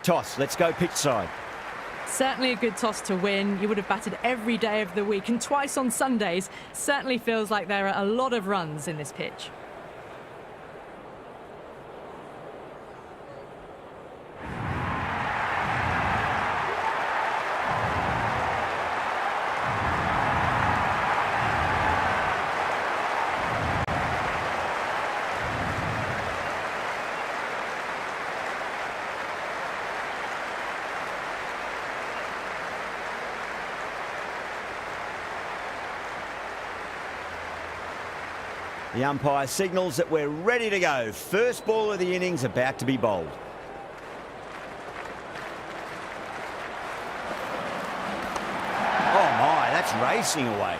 Toss, let's go pitch side. Certainly a good toss to win. You would have batted every day of the week and twice on Sundays. Certainly feels like there are a lot of runs in this pitch. The umpire signals that we're ready to go. First ball of the innings about to be bowled. Oh my, that's racing away.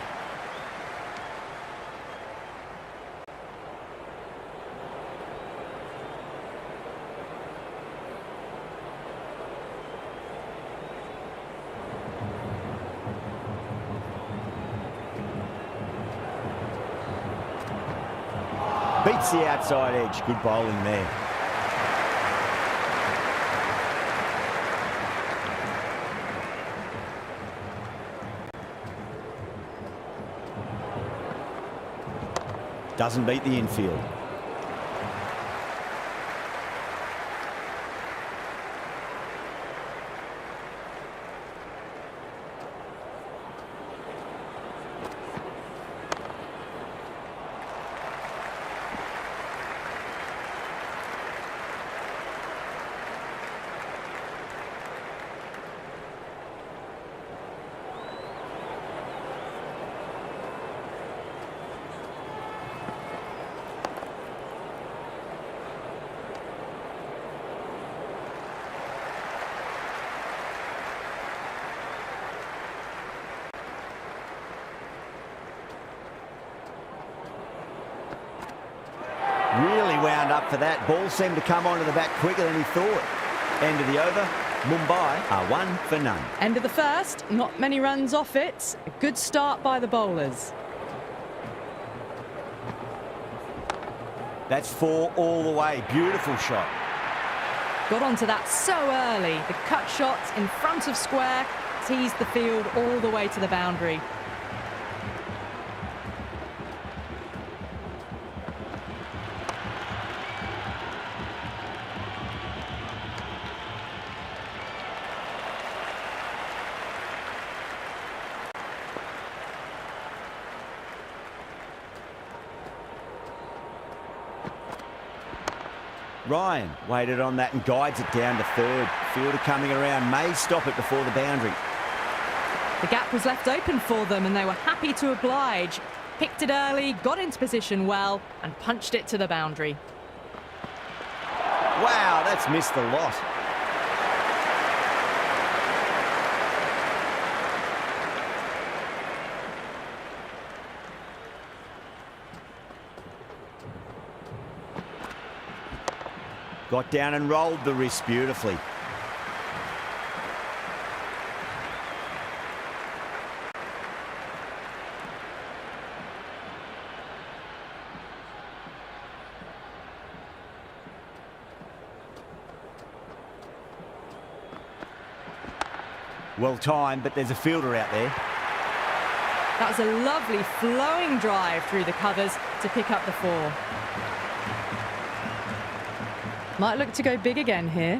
Beats the outside edge. Good bowling there. Doesn't beat the infield. Really wound up for that. Ball seemed to come onto the bat quicker than he thought. End of the over. Mumbai are 1 for none. End of the first. Not many runs off it. A good start by the bowlers. That's 4 all the way. Beautiful shot. Got onto that so early. The cut shot in front of square teased the field all the way to the boundary. Ryan waited on that and guides it down to third. Fielder coming around may stop it before the boundary. The gap was left open for them and they were happy to oblige. Picked it early, got into position well and punched it to the boundary. Wow, that's missed a lot. Got down and rolled the wrist beautifully. Well timed, but there's a fielder out there. That was a lovely flowing drive through the covers to pick up the 4. Might look to go big again here.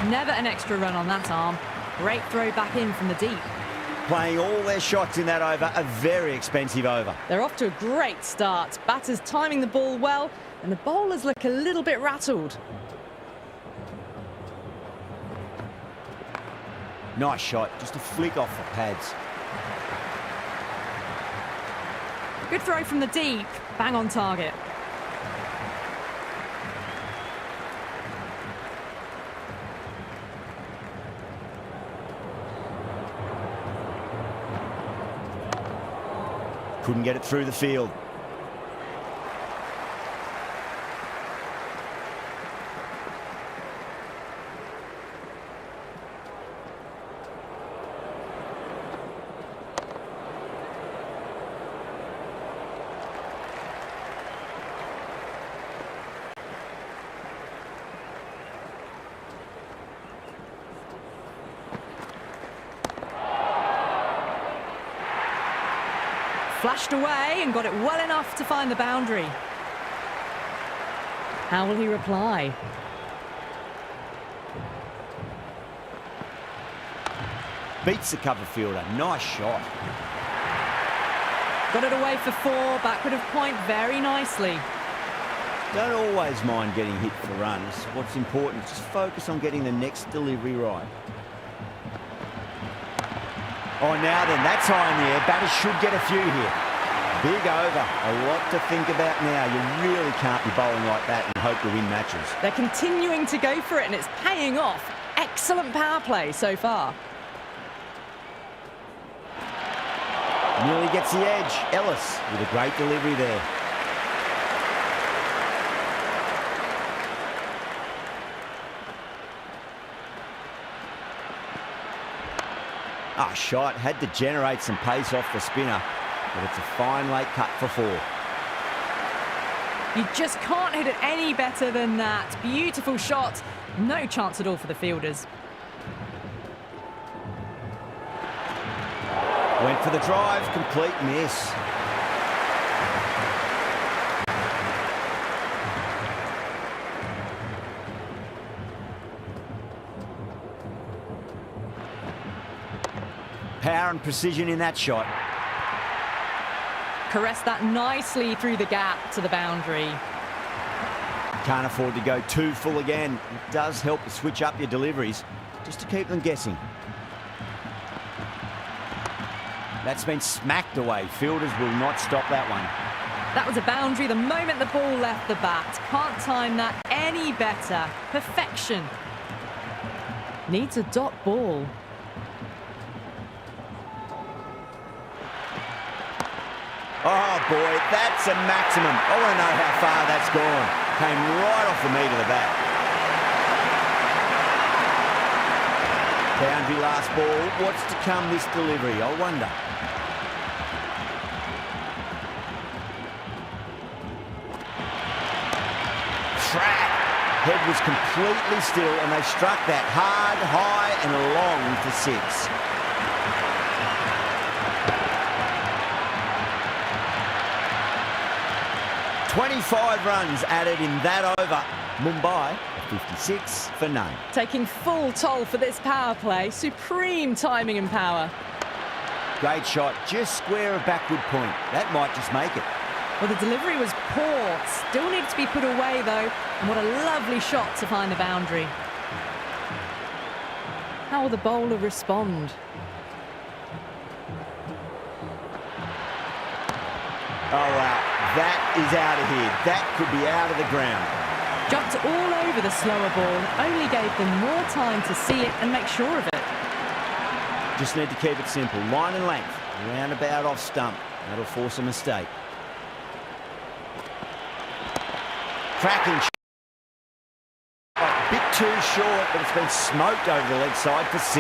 Never an extra run on that arm. Great throw back in from the deep. Playing all their shots in that over, a very expensive over. They're off to a great start. Batters timing the ball well, and the bowlers look a little bit rattled. Nice shot, just a flick off the pads. Good throw from the deep, bang on target. Couldn't get it through the field. Flashed away and got it well enough to find the boundary. How will he reply? Beats the cover fielder. Nice shot. Got it away for 4, backward of point very nicely. Don't always mind getting hit for runs. What's important is just focus on getting the next delivery right. Oh, now then, that's high in the air. Batters should get a few here. Big over. A lot to think about now. You really can't be bowling like that and hope to win matches. They're continuing to go for it, and it's paying off. Excellent power play so far. Nearly gets the edge. Ellis with a great delivery there. Shot. Had to generate some pace off the spinner, but it's a fine late cut for 4. You just can't hit it any better than that. Beautiful shot. No chance at all for the fielders. Went for the drive. Complete miss. Power and precision in that shot. Caressed that nicely through the gap to the boundary. Can't afford to go too full again. It does help to switch up your deliveries just to keep them guessing. That's been smacked away. Fielders will not stop that one. That was a boundary the moment the ball left the bat. Can't time that any better. Perfection. Needs a dot ball. Oh boy, that's a maximum. I want to know how far that's gone. Came right off the meat of the bat. Boundary last ball. What's to come this delivery? I wonder. Track. Head was completely still and they struck that hard, high and long for 6. "25 runs added in that over. Mumbai, 56 for none. Taking full toll for this power play. Supreme timing and power. Great shot, just square of backward point. That might just make it. Well, the delivery was poor. Still needs to be put away, though. And what a lovely shot to find the boundary. How will the bowler respond? Oh, wow. That is out of here. That could be out of the ground. Jumped all over the slower ball. Only gave them more time to see it and make sure of it. Just need to keep it simple. Line and length. Roundabout off stump. That'll force a mistake. Cracking shot. A bit too short, but it's been smoked over the leg side for 6.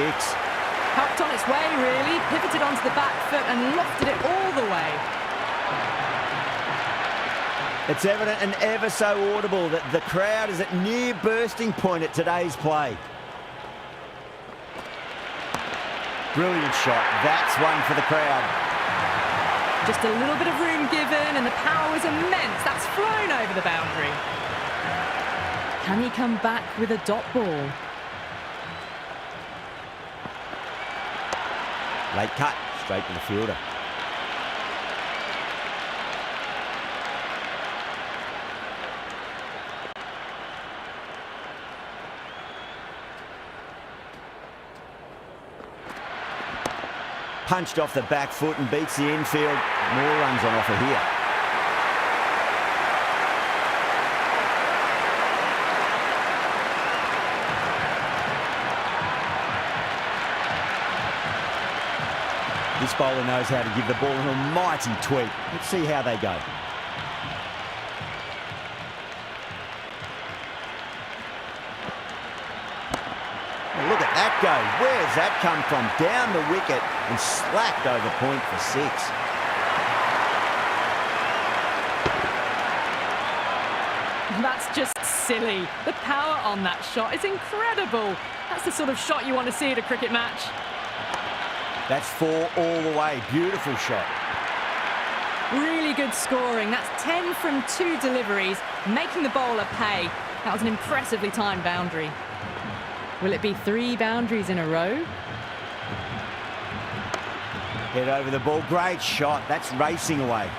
Helped on its way, really. Pivoted onto the back foot and lofted it all the way. It's evident and ever so audible that the crowd is at near bursting point at today's play. Brilliant shot. That's one for the crowd. Just a little bit of room given and the power was immense. That's flown over the boundary. Can he come back with a dot ball? Late cut. Straight to the fielder. Punched off the back foot and beats the infield. More runs on offer here. This bowler knows how to give the ball an almighty tweak. Let's see how they go. Look at that go. Where's that come from? Down the wicket and slapped over point for 6. That's just silly. The power on that shot is incredible. That's the sort of shot you want to see at a cricket match. That's 4 all the way. Beautiful shot. Really good scoring. That's 10 from 2 deliveries, making the bowler pay. That was an impressively timed boundary. Will it be 3 boundaries in a row? Head over the ball. Great shot. That's racing away.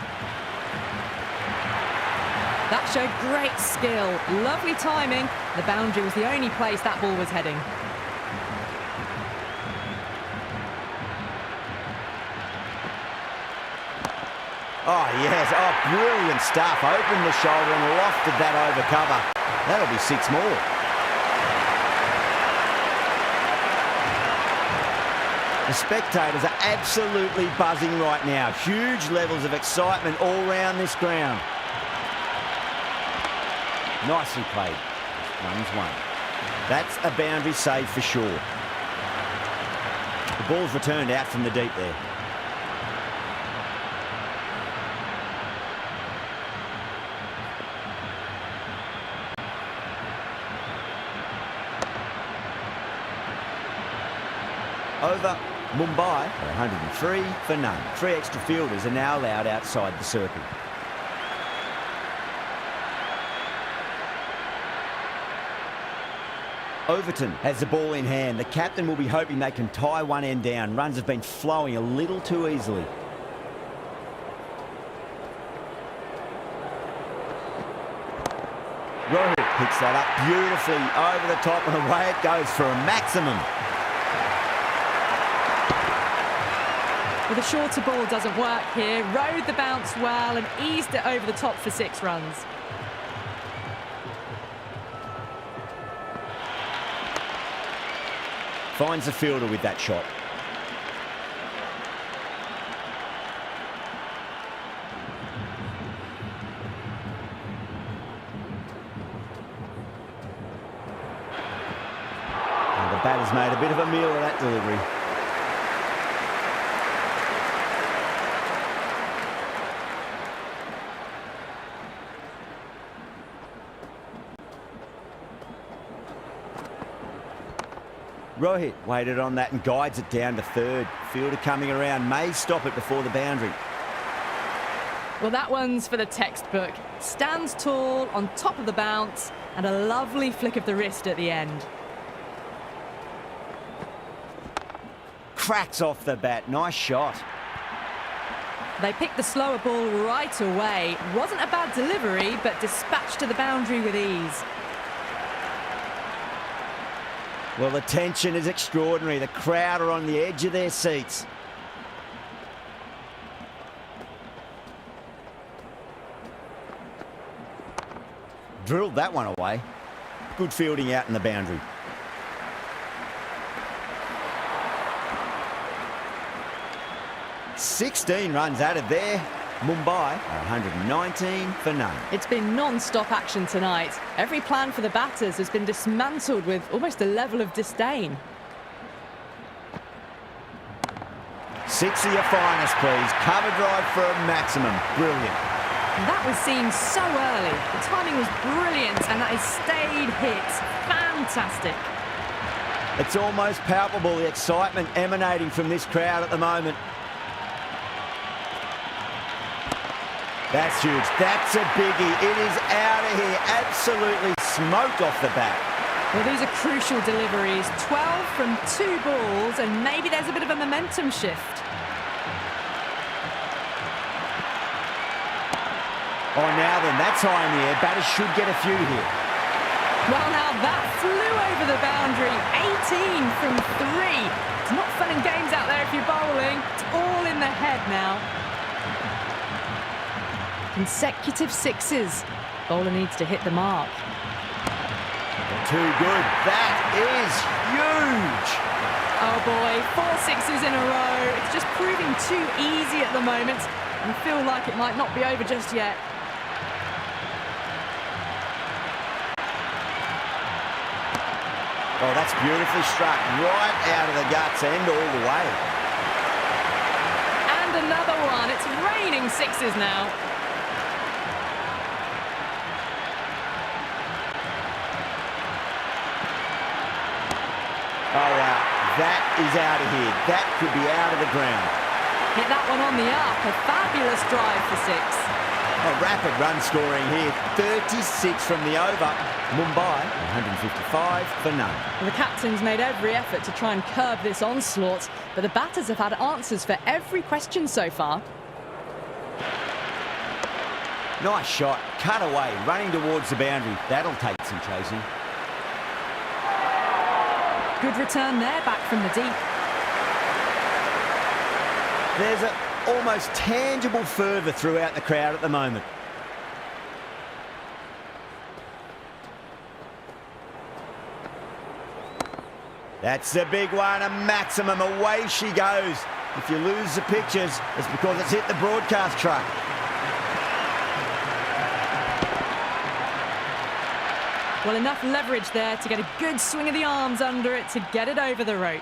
That showed great skill. Lovely timing. The boundary was the only place that ball was heading. Oh, yes. Oh, brilliant stuff. Opened the shoulder and lofted that over cover. That'll be 6 more. The spectators are absolutely buzzing right now. Huge levels of excitement all round this ground. Nicely played. Runs 1. That's a boundary save for sure. The ball's returned out from the deep there. Over Mumbai for 103 for none. 3 extra fielders are now allowed outside the circle. Overton has the ball in hand. The captain will be hoping they can tie one end down. Runs have been flowing a little too easily. Rohit picks that up beautifully over the top and away it goes for a maximum. Well, the shorter ball doesn't work here. Rode the bounce well and eased it over the top for 6 runs. Finds the fielder with that shot. And the batter's made a bit of a meal of that delivery. Rohit waited on that and guides it down to third. Fielder coming around, may stop it before the boundary. Well, that one's for the textbook. Stands tall on top of the bounce and a lovely flick of the wrist at the end. Cracks off the bat. Nice shot. They picked the slower ball right away. Wasn't a bad delivery, but dispatched to the boundary with ease. Well, the tension is extraordinary. The crowd are on the edge of their seats. Drilled that one away. Good fielding out in the boundary. "16 runs added there. Mumbai are 119 for none. It's been non-stop action tonight. Every plan for the batters has been dismantled with almost a level of disdain. 6 of your finest, please. Cover drive for a maximum. Brilliant. That was seen so early. The timing was brilliant and that is stayed hits. Fantastic. It's almost palpable, the excitement emanating from this crowd at the moment. That's huge. That's a biggie. It is out of here. Absolutely smoked off the bat. Well, these are crucial deliveries. 12 from 2 balls, and maybe there's a bit of a momentum shift. Oh, now then, that's high in the air. Batters should get a few here. Well, now that flew over the boundary. 18 from 3. It's not fun and games out there if you're bowling. It's all in the head now. Consecutive 6s. Bowler needs to hit the mark. Too good. That is huge. Oh boy, 4 6s in a row. It's just proving too easy at the moment and feel like it might not be over just yet. Oh, that's beautifully struck. Right out of the guts end all the way. And another one. It's raining 6s now. Oh, wow. That is out of here. That could be out of the ground. Hit that one on the up. A fabulous drive for six. A rapid run scoring here. 36 from the over. Mumbai, 155 for none. Well, the captain's made every effort to try and curb this onslaught, but the batters have had answers for every question so far. Nice shot. Cut away. Running towards the boundary. That'll take some chasing. Good return there, back from the deep. There's an almost tangible fervour throughout the crowd at the moment. That's a big one, a maximum. Away she goes. If you lose the pictures, it's because it's hit the broadcast truck. Well, enough leverage there to get a good swing of the arms under it to get it over the rope.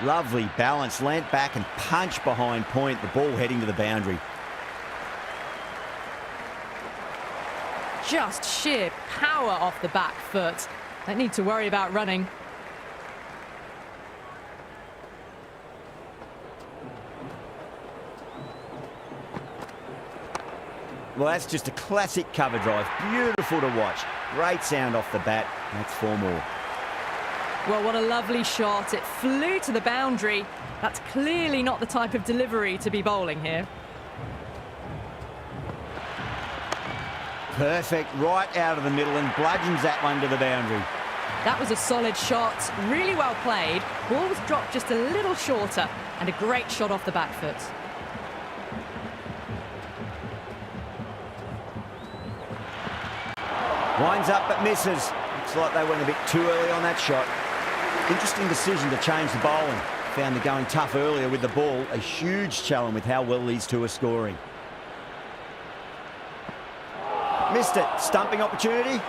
Lovely balance, leant back and punch behind point. The ball heading to the boundary. Just sheer power off the back foot. Don't need to worry about running. Well, that's just a classic cover drive. Beautiful to watch. Great sound off the bat. That's 4 more. Well, what a lovely shot. It flew to the boundary. That's clearly not the type of delivery to be bowling here. Perfect, right out of the middle and bludgeons that one to the boundary. That was a solid shot, really well played. Ball was dropped just a little shorter and a great shot off the back foot. Winds up but misses. Looks like they went a bit too early on that shot. Interesting decision to change the bowling. Found they're going tough earlier with the ball. A huge challenge with how well these two are scoring. Missed it. Stumping opportunity.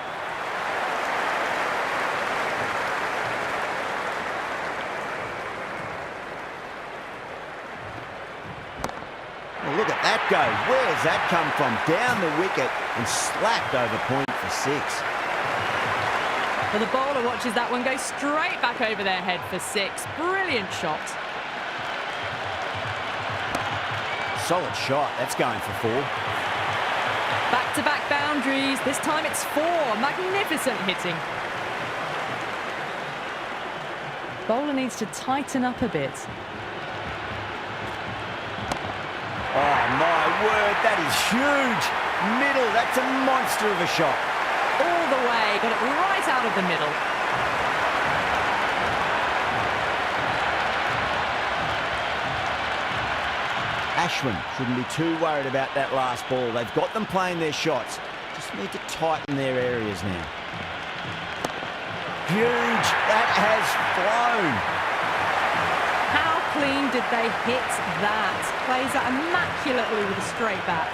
Well, look at that go. Where's that come from? Down the wicket and slapped over point for 6. Well, the bowler watches that one go straight back over their head for 6. Brilliant shot. Solid shot. That's going for 4. Back-to-back boundaries. This time it's 4. Magnificent hitting. Bowler needs to tighten up a bit. Oh, my word. That is huge. Middle. That's a monster of a shot. All the way, got it right out of the middle. Ashwin shouldn't be too worried about that last ball. They've got them playing their shots. Just need to tighten their areas now. Huge. That has flown. How clean did they hit that? Plays that immaculately with a straight bat.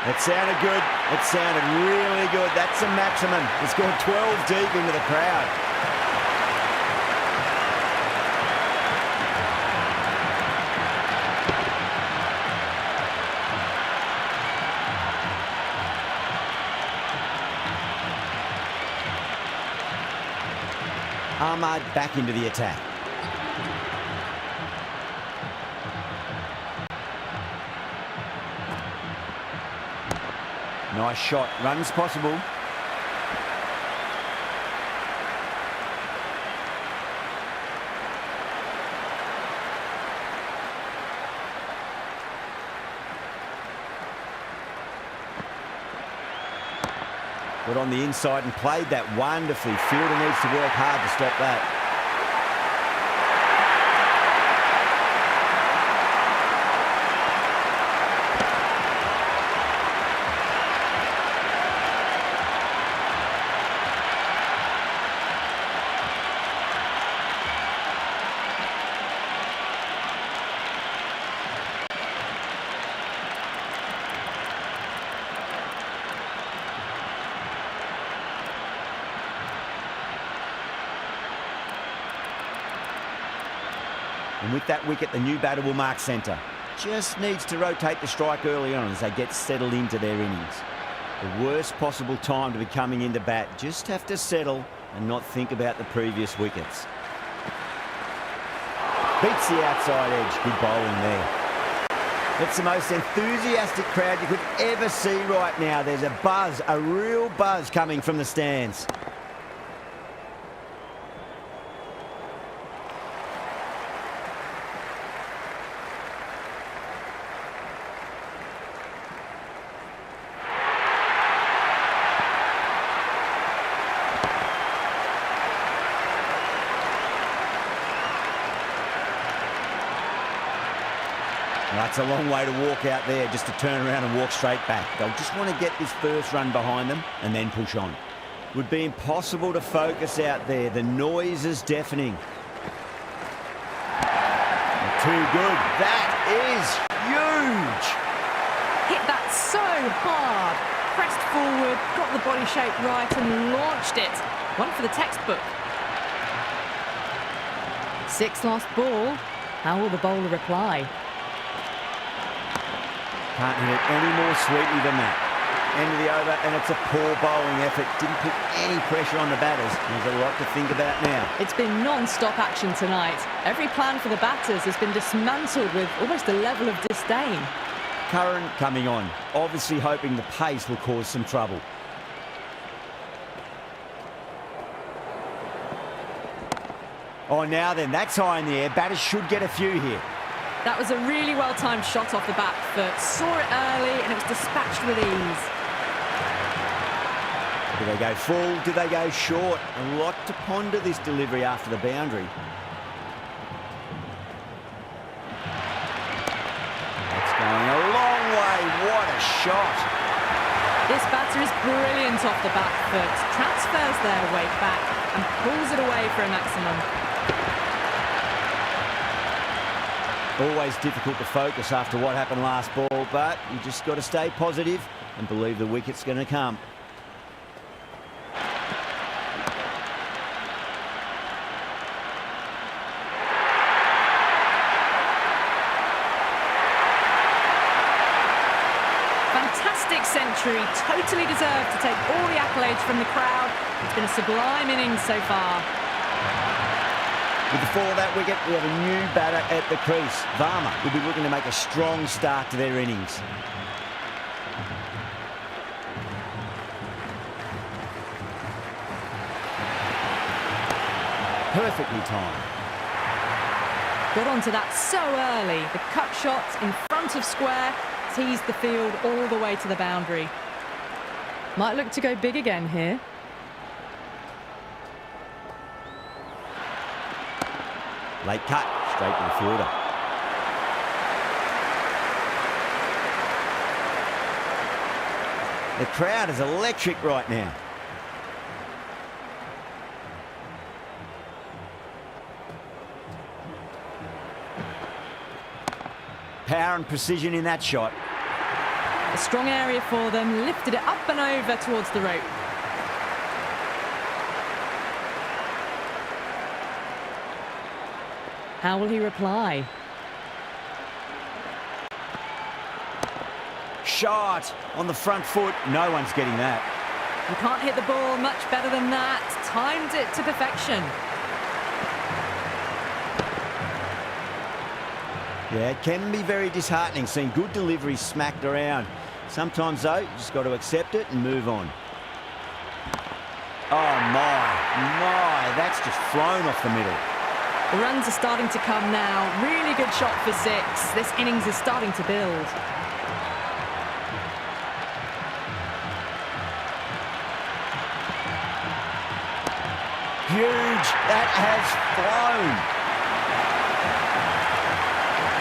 It sounded good. It sounded really good. That's a maximum. It's gone 12 deep into the crowd. Ahmad back into the attack. Nice shot. Runs possible. Got on the inside and played that wonderfully. Fielder needs to work hard to stop that. And with that wicket, the new batter will mark centre. Just needs to rotate the strike early on as they get settled into their innings. The worst possible time to be coming into bat. Just have to settle and not think about the previous wickets. Beats the outside edge. Good bowling there. It's the most enthusiastic crowd you could ever see right now. There's a buzz, a real buzz coming from the stands. That's a long way to walk out there just to turn around and walk straight back. They'll just want to get this first run behind them and then push on. Would be impossible to focus out there. The noise is deafening. Too good. That is huge. Hit that so hard. Pressed forward, got the body shape right and launched it. One for the textbook. 6 last ball. How will the bowler reply? Can't hit it any more sweetly than that. End of the over, and it's a poor bowling effort. Didn't put any pressure on the batters. There's a lot to think about now. It's been non-stop action tonight. Every plan for the batters has been dismantled with almost a level of disdain. Curran coming on, obviously hoping the pace will cause some trouble. Oh, now then, that's high in the air. Batters should get a few here. That was a really well-timed shot off the back foot. Saw it early and it was dispatched with ease. Do they go full? Do they go short? A lot to ponder this delivery after the boundary. That's going a long way. What a shot. This batter is brilliant off the back foot. Transfers their weight back and pulls it away for a maximum. Always difficult to focus after what happened last ball, but you just got to stay positive and believe the wicket's going to come. Fantastic century, totally deserved to take all the accolades from the crowd. It's been a sublime innings so far. With the fall of that wicket, we have a new batter at the crease. Varma will be looking to make a strong start to their innings. Perfectly timed. Got onto that so early. The cut shot in front of square teased the field all the way to the boundary. Might look to go big again here. Late cut, straight to the fielder. The crowd is electric right now. Power and precision in that shot. A strong area for them, lifted it up and over towards the rope. How will he reply? Shot on the front foot. No one's getting that. You can't hit the ball much better than that. Timed it to perfection. Yeah, it can be very disheartening seeing good deliveries smacked around. Sometimes, though, you just got to accept it and move on. Oh, my, that's just flown off the middle. The runs are starting to come now. Really good shot for 6. This innings is starting to build. Huge. That has flown.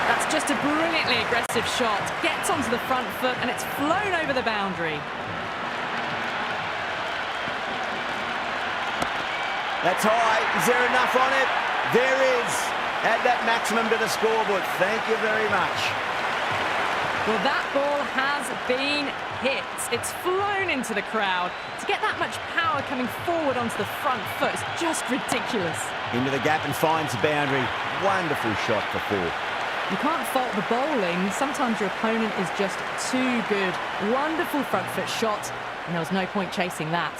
That's just a brilliantly aggressive shot. Gets onto the front foot and it's flown over the boundary. That's high. Is there enough on it? There is. Add that maximum to the scoreboard. Thank you very much. Well, that ball has been hit. It's flown into the crowd. To get that much power coming forward onto the front foot is just ridiculous. Into the gap and finds the boundary. Wonderful shot for four. You can't fault the bowling. Sometimes your opponent is just too good. Wonderful front foot shot, and there was no point chasing that.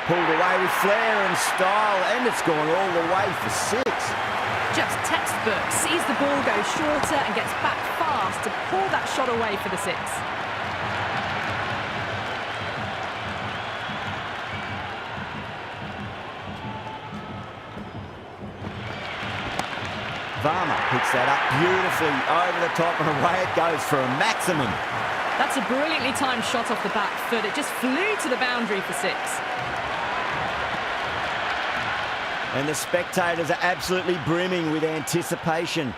Pulled away with flair and style, and it's gone all the way for six. Just textbook. Sees the ball go shorter and gets back fast to pull that shot away for the six. Varma picks that up beautifully over the top, and away it goes for a maximum. That's a brilliantly timed shot off the back foot. It just flew to the boundary for six. And the spectators are absolutely brimming with anticipation.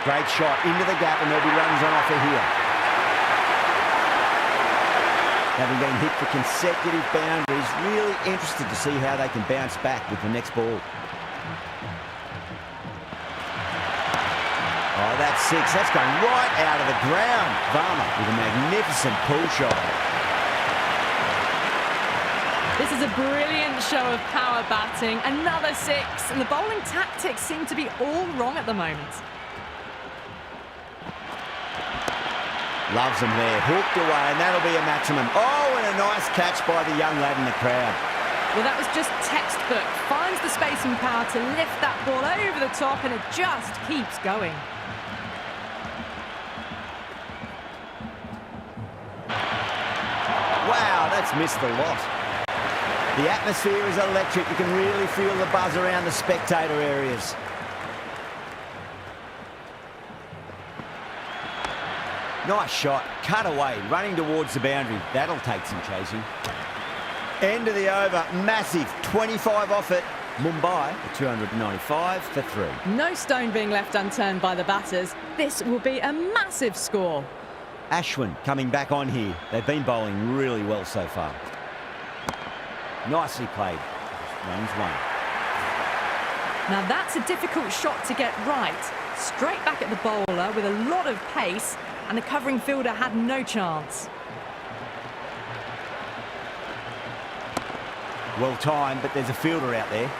Great shot into the gap, and there'll be runs on offer here. Having been hit for consecutive boundaries, really interested to see how they can bounce back with the next ball. Oh, that's six. That's going right out of the ground. Varma with a magnificent pull shot. This is a brilliant show of power batting. Another six, and the bowling tactics seem to be all wrong at the moment. Loves them there, hooked away, and that'll be a maximum. Oh, and a nice catch by the young lad in the crowd. Well, that was just textbook. Finds the space and power to lift that ball over the top, and it just keeps going. Wow, that's missed the lot. The atmosphere is electric. You can really feel the buzz around the spectator areas. Nice shot, cut away, running towards the boundary. That'll take some chasing. End of the over, massive, 25 off it. Mumbai, 295 for three. No stone being left unturned by the batters. This will be a massive score. Ashwin coming back on here. They've been bowling really well so far. Nicely played. Runs one. Now that's a difficult shot to get right. Straight back at the bowler with a lot of pace, and the covering fielder had no chance. Well timed, but there's a fielder out there.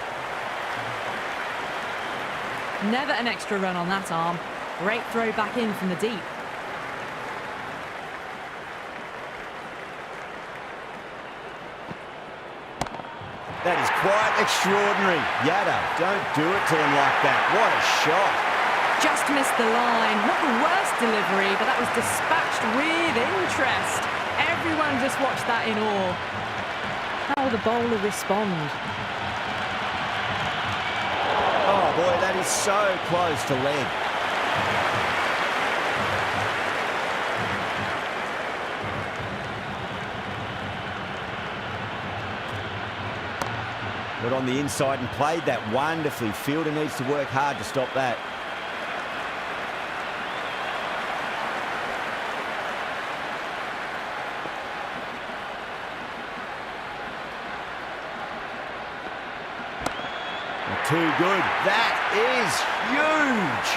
Never an extra run on that arm. Great throw back in from the deep. That is quite extraordinary. Yadav, don't do it to him like that. What a shot. Just missed the line. Not the worst delivery, but that was dispatched with interest. Everyone just watched that in awe. How will the bowler respond? Oh boy, that is so close to leg. Got on the inside and played that wonderfully. Fielder needs to work hard to stop that. Too good. That is huge.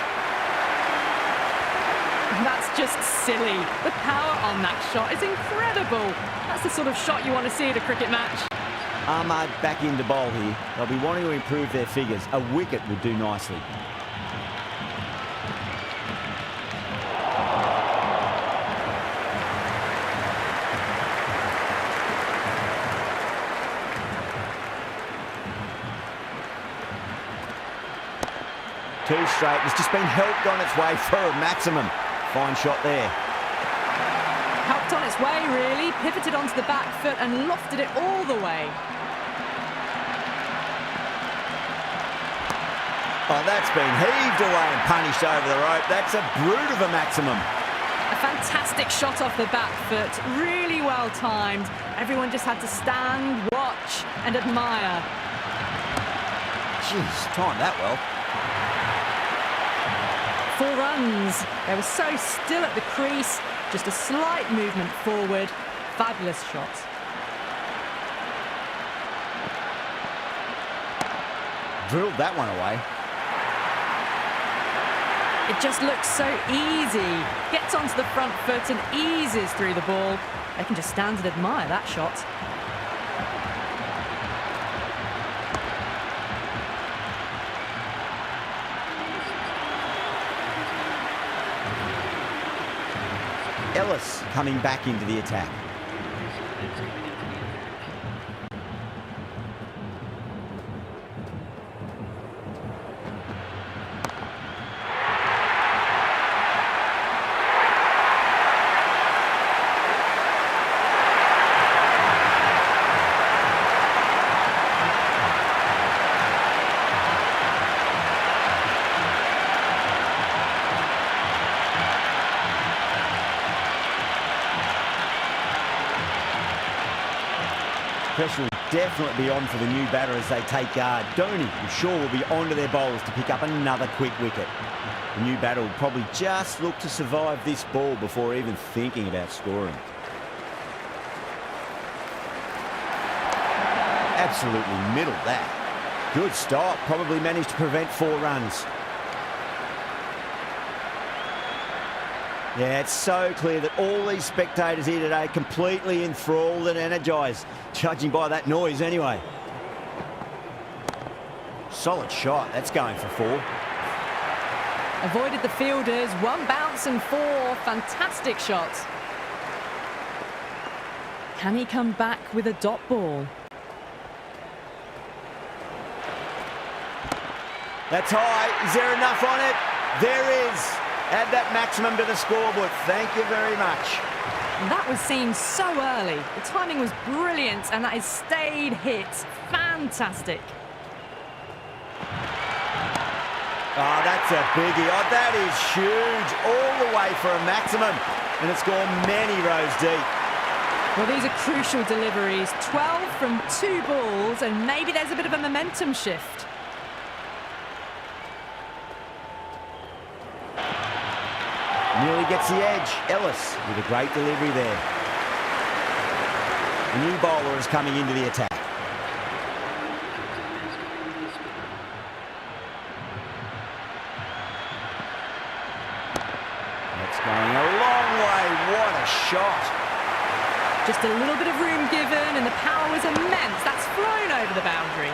That's just silly. The power on that shot is incredible. That's the sort of shot you want to see at a cricket match. Ahmad back into bowl here. They'll be wanting to improve their figures. A wicket would do nicely. Two straight. It's just been helped on its way for a maximum. Fine shot there. Helped on its way, really. Pivoted onto the back foot and lofted it all the way. Oh, that's been heaved away and punished over the rope. That's a brute of a maximum. A fantastic shot off the back foot. Really well timed. Everyone just had to stand, watch and admire. Jeez, timed that well. 4 runs. They were so still at the crease. Just a slight movement forward. Fabulous shot. Drilled that one away. It just looks so easy. Gets onto the front foot and eases through the ball. They can just stand and admire that shot. Ellis coming back into the attack. Pressure will definitely be on for the new batter as they take guard. Dhoni, I'm sure, will be onto their bowlers to pick up another quick wicket. The new batter will probably just look to survive this ball before even thinking about scoring. Absolutely middled that. Good stop. Probably managed to prevent 4 runs. Yeah, it's so clear that all these spectators here today completely enthralled and energised, judging by that noise anyway. Solid shot. That's going for 4. Avoided the fielders. 1 bounce and 4. Fantastic shot. Can he come back with a dot ball? That's high. Is there enough on it? There is. Add that maximum to the scoreboard. Thank you very much. That was seen so early. The timing was brilliant, and that is stayed hit. Fantastic. Oh, that's a biggie. Oh, that is huge. All the way for a maximum. And it's gone many rows deep. Well, these are crucial deliveries. 12 from 2 balls, and maybe there's a bit of a momentum shift. Nearly gets the edge. Ellis with a great delivery there. The new bowler is coming into the attack. That's going a long way. What a shot. Just a little bit of room given, and the power was immense. That's flown over the boundary.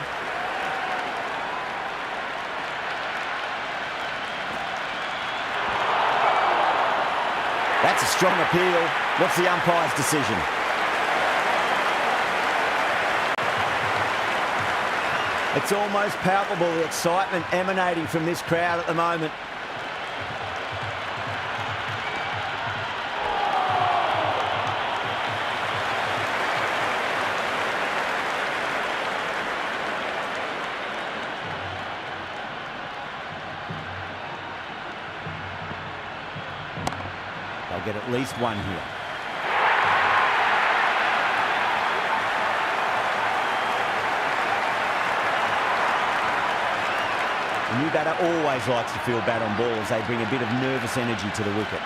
That's a strong appeal. What's the umpire's decision? It's almost palpable, the excitement emanating from this crowd at the moment. They'll get at least 1 here. The new batter always likes to field bat on ball as they bring a bit of nervous energy to the wicket.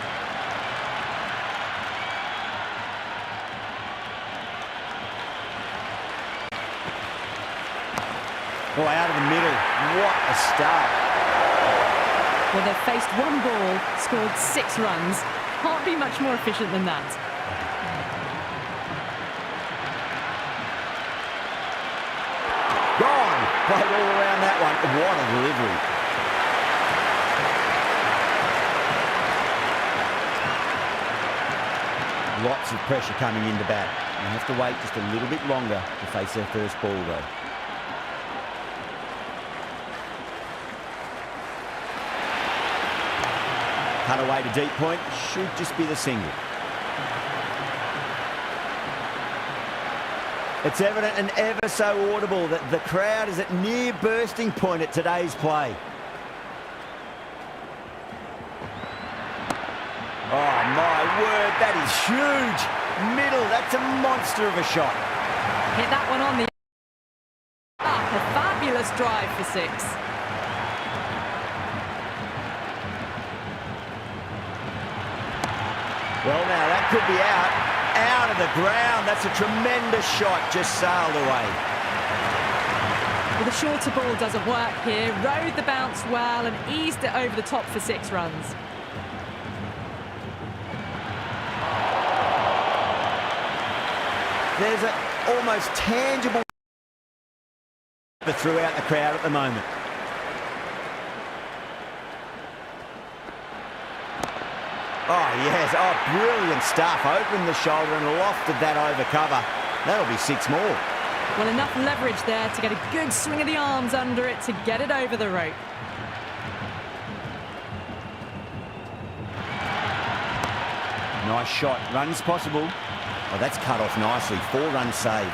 Oh, out of the middle. What a start. Well, they've faced 1 ball, scored 6 runs. Can't be much more efficient than that. Gone. Played all around that one. What a delivery. Lots of pressure coming into bat. They have to wait just a little bit longer to face their first ball, though. Cut away to deep point, should just be the single. It's evident and ever so audible that the crowd is at near bursting point at today's play. Oh my word, that is huge. Middle, that's a monster of a shot. Hit that one on the up, a fabulous drive for 6. Well, now that could be out of the ground. That's a tremendous shot, just sailed away. Well, the shorter ball doesn't work here. Rode the bounce well and eased it over the top for 6 runs. There's an almost tangible throughout the crowd at the moment. Oh, yes. Oh, brilliant stuff. Opened the shoulder and lofted that over cover. That'll be 6 more. Well, enough leverage there to get a good swing of the arms under it to get it over the rope. Nice shot. Runs possible. Oh, that's cut off nicely. 4 runs saved.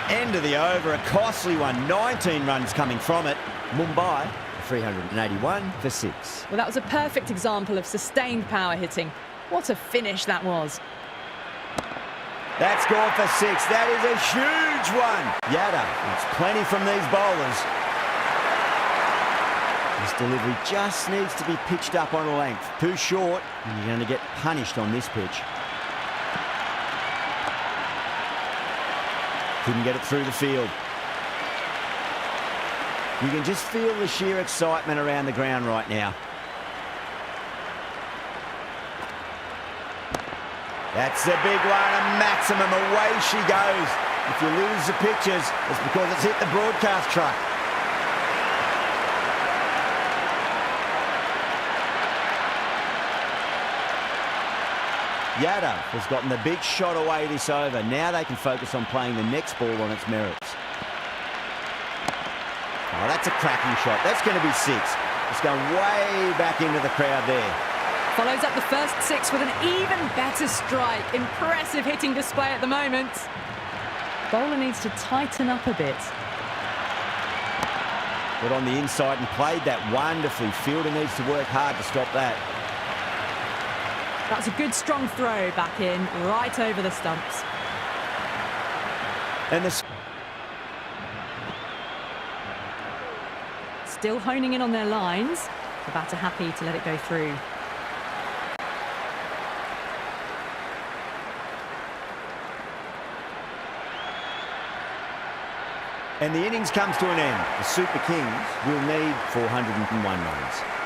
End of the over. A costly one. 19 runs coming from it. Mumbai, 381 for 6. Well, that was a perfect example of sustained power hitting. What a finish that was. That's gone for 6. That is a huge one. Yadav gets plenty from these bowlers. This delivery just needs to be pitched up on a length. Too short, and you're going to get punished on this pitch. Couldn't get it through the field. You can just feel the sheer excitement around the ground right now. That's a big one, a maximum. Away she goes. If you lose the pictures, it's because it's hit the broadcast truck. Yadav has gotten the big shot away this over. Now they can focus on playing the next ball on its merits. Oh, that's a cracking shot. That's going to be 6. It's going way back into the crowd there. Follows up the first 6 with an even better strike. Impressive hitting display at the moment. Bowler needs to tighten up a bit. Got on the inside and played that wonderfully. Fielder needs to work hard to stop that. That's a good strong throw back in, right over the stumps. And still honing in on their lines. The batter happy to let it go through. And the innings comes to an end. The Super Kings will need 401 runs.